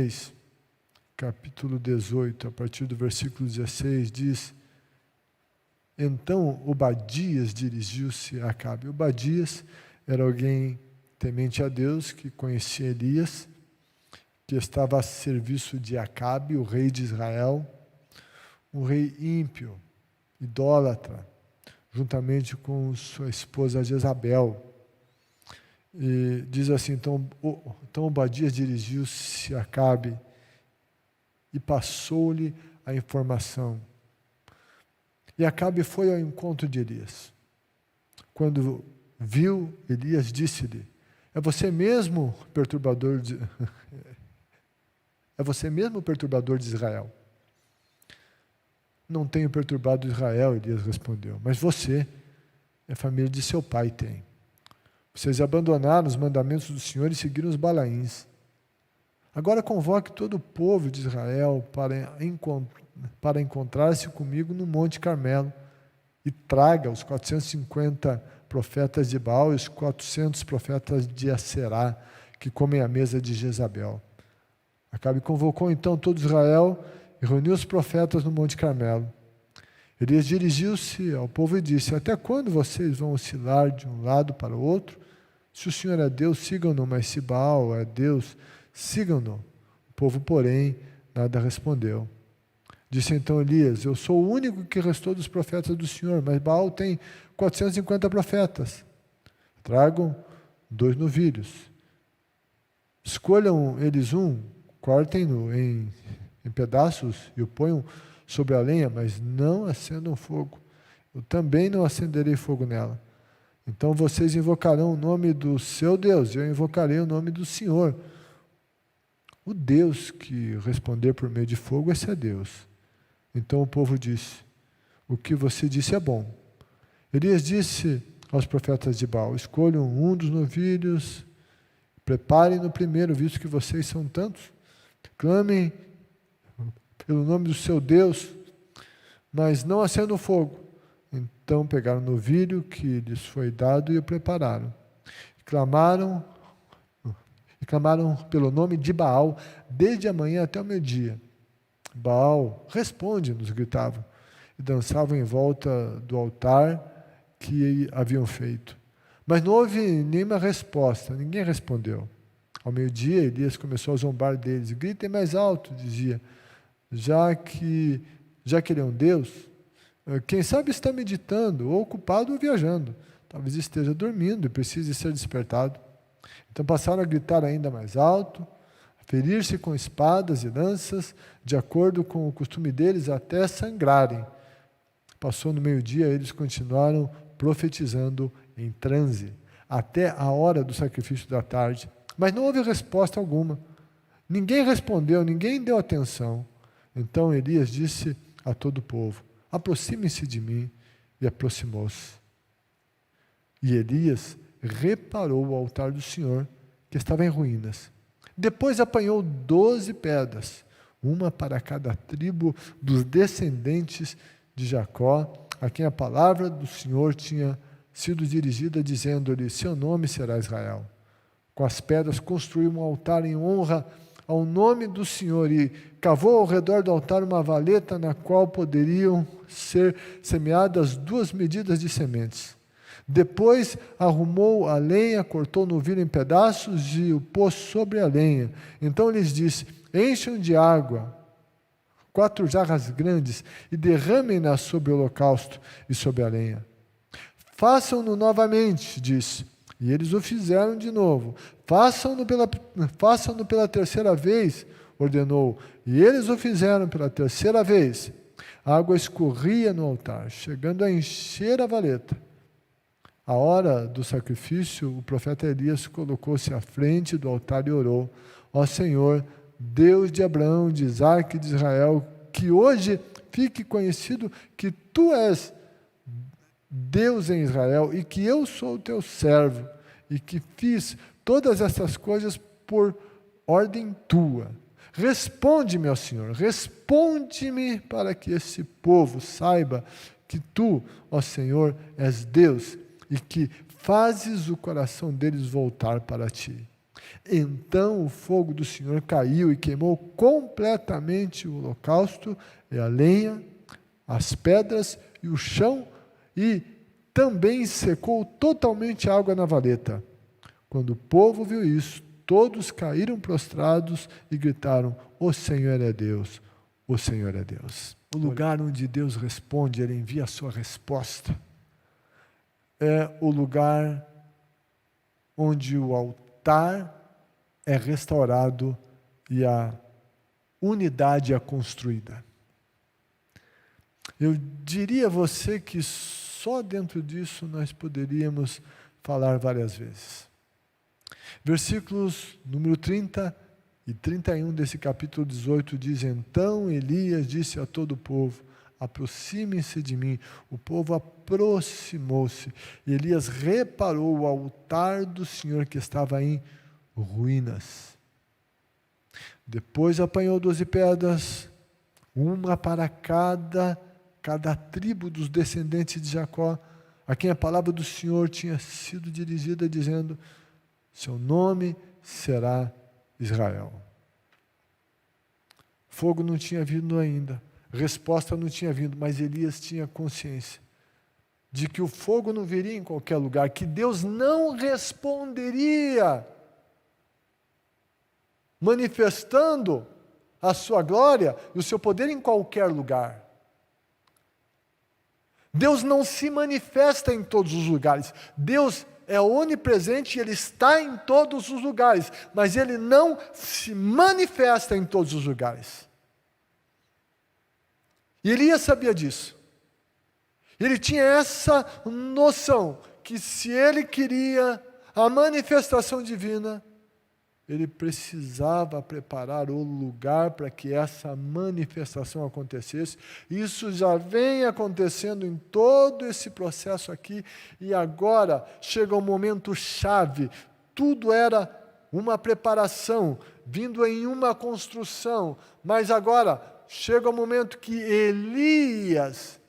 Reis, capítulo 18, a partir do versículo 16, diz: Então Obadias dirigiu-se a Acabe. Obadias era alguém temente a Deus, que conhecia Elias, que estava a serviço de Acabe, o rei de Israel, um rei ímpio, idólatra, juntamente com sua esposa Jezabel. E diz assim: então Obadias dirigiu-se a Acabe e passou-lhe a informação. E Acabe foi ao encontro de Elias. Quando viu Elias, disse-lhe: é você mesmo perturbador de Israel? Não tenho perturbado Israel, Elias respondeu, mas você, a família de seu pai, tem. Vocês abandonaram os mandamentos do Senhor e seguiram os Balaíns. Agora convoque todo o povo de Israel para encontrar-se comigo no Monte Carmelo e traga os 450 profetas de Baal e os 400 profetas de Aserá, que comem à mesa de Jezabel. Acabe convocou então todo Israel e reuniu os profetas no Monte Carmelo. Elias dirigiu-se ao povo e disse: até quando vocês vão oscilar de um lado para o outro? Se o Senhor é Deus, sigam-no, mas se Baal é Deus, sigam-no. O povo, porém, nada respondeu. Disse então Elias: eu sou o único que restou dos profetas do Senhor, mas Baal tem 450 profetas. Tragam 2 novilhos. Escolham eles um, cortem-no em pedaços e o ponham sobre a lenha, mas não acendam fogo. Eu também não acenderei fogo nela. Então vocês invocarão o nome do seu Deus, e eu invocarei o nome do Senhor. O Deus que responder por meio de fogo, esse é Deus. Então o povo disse: o que você disse é bom. Elias disse aos profetas de Baal: escolham um dos novilhos, preparem-no primeiro, visto que vocês são tantos. Clamem pelo nome do seu Deus, mas não acendam fogo. Então pegaram o novilho que lhes foi dado e o prepararam. Clamaram pelo nome de Baal desde a manhã até o meio-dia. Baal, responde-nos, gritavam, e dançavam em volta do altar que haviam feito. Mas não houve nenhuma resposta, ninguém respondeu. Ao meio-dia, Elias começou a zombar deles. Gritem mais alto, dizia, já que ele é um Deus, quem sabe está meditando, ou ocupado ou viajando. Talvez esteja dormindo e precise ser despertado. Então passaram a gritar ainda mais alto, a ferir-se com espadas e lanças, de acordo com o costume deles, até sangrarem. Passou no meio-dia, eles continuaram profetizando em transe, até a hora do sacrifício da tarde. Mas não houve resposta alguma. Ninguém respondeu, ninguém deu atenção. Então Elias disse a todo o povo: aproximem-se de mim. E aproximou-se. E Elias reparou o altar do Senhor, que estava em ruínas. Depois apanhou 12 pedras, uma para cada tribo dos descendentes de Jacó, a quem a palavra do Senhor tinha sido dirigida, dizendo-lhe: seu nome será Israel. Com as pedras construiu um altar em honra ao nome do Senhor e cavou ao redor do altar uma valeta na qual poderiam ser semeadas 2 medidas de sementes. Depois arrumou a lenha, cortou o novilho em pedaços e o pôs sobre a lenha. Então lhes disse: encham de água 4 jarras grandes e derramem-na sobre o holocausto e sobre a lenha. Façam-no novamente, disse. E eles o fizeram de novo. Façam-no pela terceira vez, ordenou. E eles o fizeram pela terceira vez. A água escorria no altar, chegando a encher a valeta. À hora do sacrifício, o profeta Elias colocou-se à frente do altar e orou: ó Senhor, Deus de Abraão, de Isaque e de Israel, que hoje fique conhecido que tu és Deus em Israel e que eu sou o teu servo e que fiz todas essas coisas por ordem tua. Responde-me, ó Senhor, responde-me para que esse povo saiba que tu, ó Senhor, és Deus e que fazes o coração deles voltar para ti. Então o fogo do Senhor caiu e queimou completamente o holocausto e a lenha, as pedras e o chão, e também secou totalmente a água na valeta. Quando o povo viu isso, todos caíram prostrados e gritaram: o Senhor é Deus, o Senhor é Deus. O lugar onde Deus responde, Ele envia a sua resposta, é o lugar onde o altar é restaurado e a unidade é construída. Eu diria a você que só dentro disso nós poderíamos falar várias vezes. Versículos número 30 e 31 desse capítulo 18 diz: então Elias disse a todo o povo: aproximem-se de mim. O povo aproximou-se, e Elias reparou o altar do Senhor que estava em ruínas. Depois apanhou 12 pedras, uma para cada tribo dos descendentes de Jacó, a quem a palavra do Senhor tinha sido dirigida, dizendo: seu nome será Israel. Fogo não tinha vindo ainda, resposta não tinha vindo, mas Elias tinha consciência de que o fogo não viria em qualquer lugar, que Deus não responderia manifestando a sua glória e o seu poder em qualquer lugar. Deus não se manifesta em todos os lugares. Deus é onipresente e Ele está em todos os lugares, mas Ele não se manifesta em todos os lugares. E Elias sabia disso. Ele tinha essa noção, que se ele queria a manifestação divina, ele precisava preparar o lugar para que essa manifestação acontecesse. Isso já vem acontecendo em todo esse processo aqui, e agora chega um momento chave. Tudo era uma preparação, vindo em uma construção, mas agora chega o momento que Elias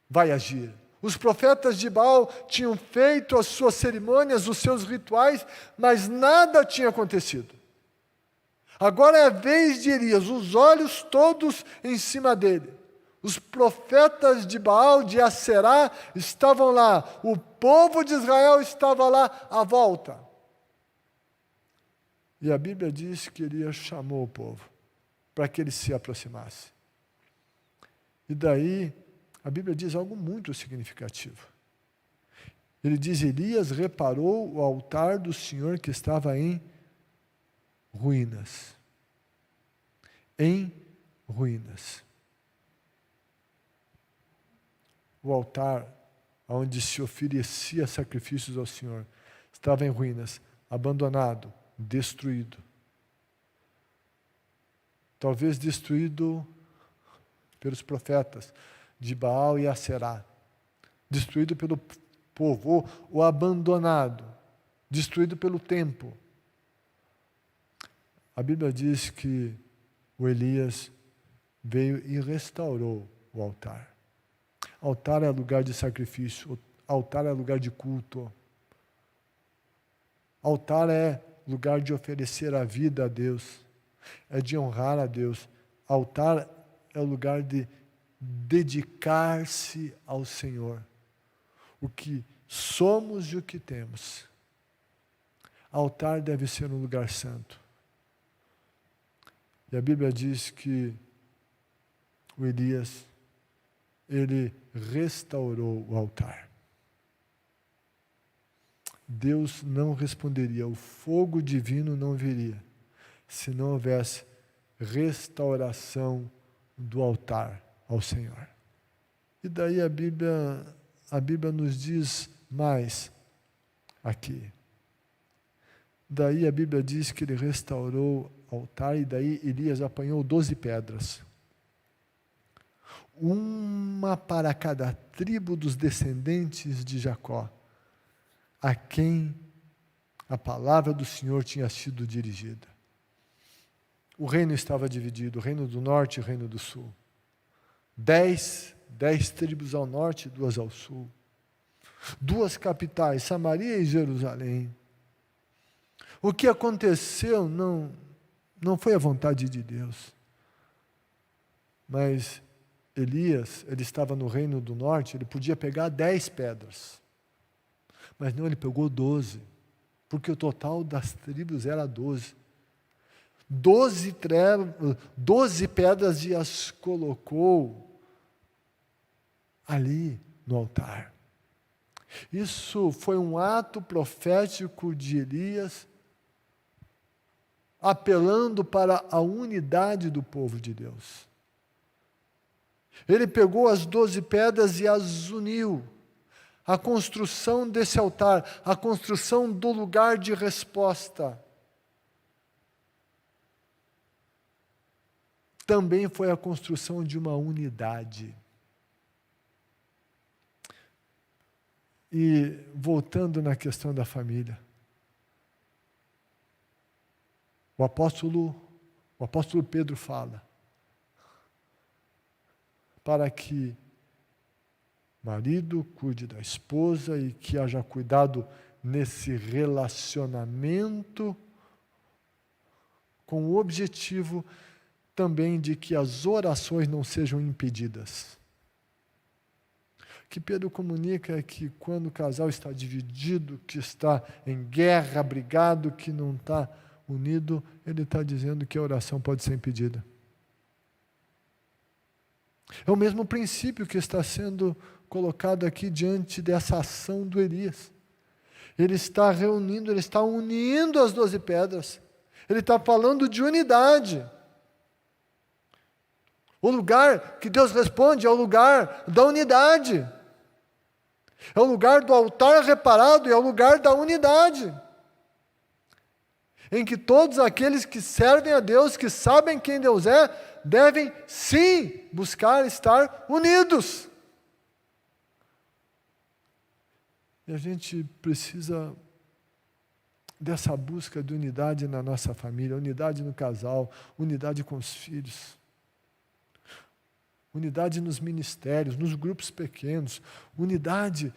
vai agir. Os profetas de Baal tinham feito as suas cerimônias, os seus rituais, mas nada tinha acontecido. Agora é a vez de Elias, os olhos todos em cima dele. Os profetas de Baal, de Aserá, estavam lá. O povo de Israel estava lá à volta. E a Bíblia diz que Elias chamou o povo para que ele se aproximasse. E daí, a Bíblia diz algo muito significativo. Ele diz: Elias reparou o altar do Senhor que estava em ruínas. Em ruínas. O altar onde se oferecia sacrifícios ao Senhor estava em ruínas, abandonado, destruído. Talvez destruído pelos profetas de Baal e Aserá, destruído pelo povo, ou abandonado, destruído pelo tempo. A Bíblia diz que o Elias veio e restaurou o altar. Altar é lugar de sacrifício, altar é lugar de culto. Altar é lugar de oferecer a vida a Deus, é de honrar a Deus. Altar é o lugar de dedicar-se ao Senhor, o que somos e o que temos. Altar deve ser um lugar santo. E a Bíblia diz que o Elias, ele restaurou o altar. Deus não responderia, o fogo divino não viria, se não houvesse restauração do altar ao Senhor. E daí a Bíblia nos diz mais aqui. Daí a Bíblia diz que ele restaurou o altar, e daí Elias apanhou 12 pedras. Uma para cada tribo dos descendentes de Jacó, a quem a palavra do Senhor tinha sido dirigida. O reino estava dividido, o reino do norte e o reino do sul. 10 tribos ao norte e 2 ao sul. 2 capitais, Samaria e Jerusalém. O que aconteceu não foi a vontade de Deus. Mas Elias, ele estava no reino do norte, ele podia pegar 10 pedras. Mas não, ele pegou 12. Porque o total das tribos era 12. 12 pedras e as colocou ali no altar. Isso foi um ato profético de Elias, apelando para a unidade do povo de Deus. Ele pegou as 12 pedras e as uniu. A construção desse altar, a construção do lugar de resposta, também foi a construção de uma unidade. E voltando na questão da família, o apóstolo Pedro fala, para que marido cuide da esposa e que haja cuidado nesse relacionamento, com o objetivo também de que as orações não sejam impedidas. O que Pedro comunica é que quando o casal está dividido, que está em guerra, brigado, que não está unido, ele está dizendo que a oração pode ser impedida. É o mesmo princípio que está sendo colocado aqui diante dessa ação do Elias. Ele está reunindo, ele está unindo as 12 pedras. Ele está falando de unidade. O lugar que Deus responde é o lugar da unidade. É o lugar do altar reparado e é o lugar da unidade. Em que todos aqueles que servem a Deus, que sabem quem Deus é, devem sim buscar estar unidos. E a gente precisa dessa busca de unidade na nossa família, unidade no casal, unidade com os filhos, unidade nos ministérios, nos grupos pequenos, unidade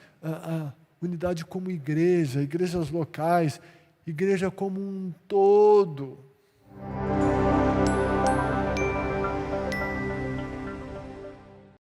como igreja, igrejas locais, igreja como um todo.